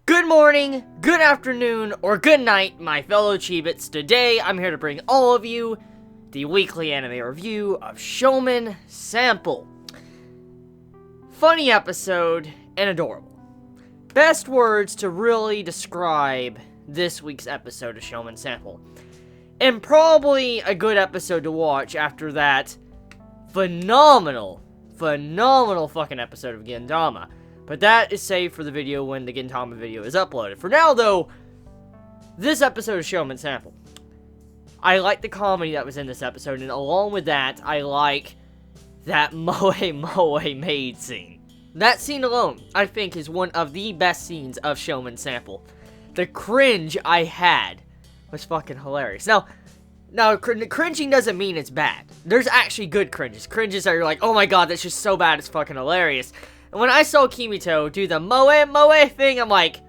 Good morning, good afternoon, or good night, my fellow Chibits. Today, I'm here to bring all of you the weekly anime review of Shomin Sample. Funny episode and adorable. Best words to really describe this week's episode of Shomin Sample. And probably a good episode to watch after that phenomenal fucking episode of Gintama. But that is saved for the video when the Gintama video is uploaded. For now, though, this episode of Shomin Sample. I like the comedy that was in this episode, and along with that, I like that Moe Maid scene. That scene alone, I think, is one of the best scenes of Shomin Sample. The cringe I had was fucking hilarious. Now, cringing doesn't mean it's bad. There's actually good cringes. Cringes that you're like, oh my god, that's just so bad, it's fucking hilarious. And when I saw Kimito do the Moe thing, I'm like,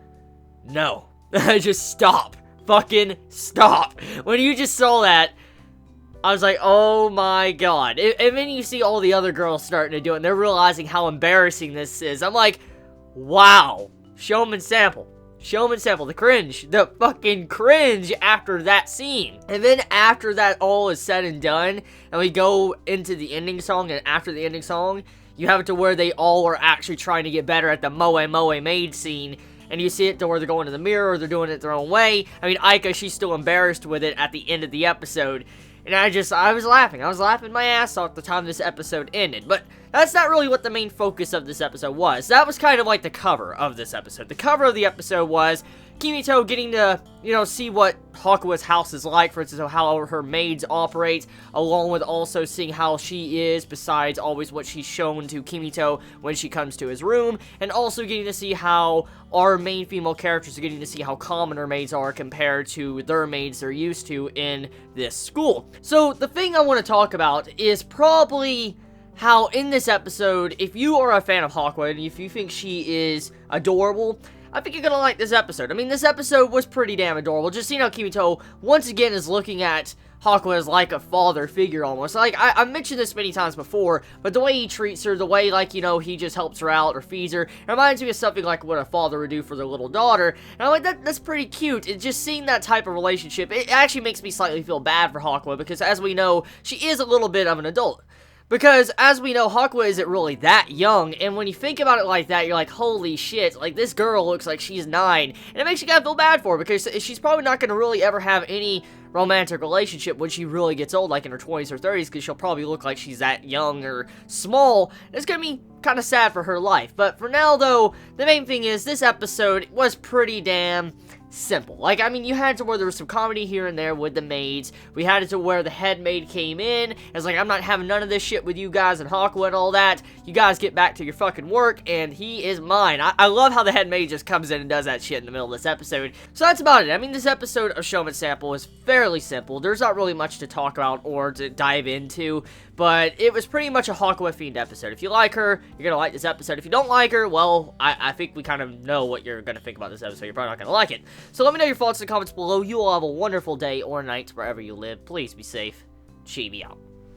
no. Just stop. Fucking stop. When you just saw that, I was like, oh my god. And then you see all the other girls starting to do it, and they're realizing how embarrassing this is. I'm like, wow. Shomin Sample. Shomin Sample. The cringe. The fucking cringe after that scene. And then after that all is said and done, and we go into the ending song, and after the ending song, you have it to where they all are actually trying to get better at the Moe Maid scene. And you see it to where they're going to the mirror, or they're doing it their own way. I mean, Aika, she's still embarrassed with it at the end of the episode. And I was laughing. I was laughing my ass off the time this episode ended. But that's not really what the main focus of this episode was. That was kind of like the cover of this episode. The cover of the episode was Kimito getting to, see what Hakua's house is like, for instance, how her maids operate, along with also seeing how she is, besides always what she's shown to Kimito when she comes to his room, and also getting to see how our main female characters are getting to see how common her maids are compared to their maids they're used to in this school. So, the thing I want to talk about is probably how in this episode, if you are a fan of Hakua, and if you think she is adorable, I think you're gonna like this episode. I mean, this episode was pretty damn adorable. Just seeing how Kimito, once again, is looking at Hakua as like a father figure almost. Like, I mentioned this many times before, but the way he treats her, the way, he just helps her out or feeds her, it reminds me of something like what a father would do for their little daughter. And I'm like, that's pretty cute. It's just seeing that type of relationship, it actually makes me slightly feel bad for Hakua, because as we know, she is a little bit of an adult. Because, as we know, Hakua isn't really that young, and when you think about it like that, you're like, holy shit, like, this girl looks like she's 9, and it makes you kind of feel bad for her, because she's probably not going to really ever have any romantic relationship when she really gets old, like in her 20s or 30s, because she'll probably look like she's that young or small. It's going to be kind of sad for her life. But for now, though, the main thing is, this episode was pretty damn simple. Like, I mean, you had it to where there was some comedy here and there with the maids. We had it to where the head maid came in. It's like, I'm not having none of this shit with you guys and Hakua and all that. You guys get back to your fucking work, and he is mine. I love how the head maid just comes in and does that shit in the middle of this episode. So that's about it. I mean, this episode of Shomin Sample is fairly simple. There's not really much to talk about or to dive into, but it was pretty much a Hakua-themed episode. If you like her, you're gonna like this episode. If you don't like her, well, I think we kind of know what you're gonna think about this episode. You're probably not gonna like it. So let me know your thoughts in the comments below. You all have a wonderful day or night wherever you live. Please be safe. Chibi out.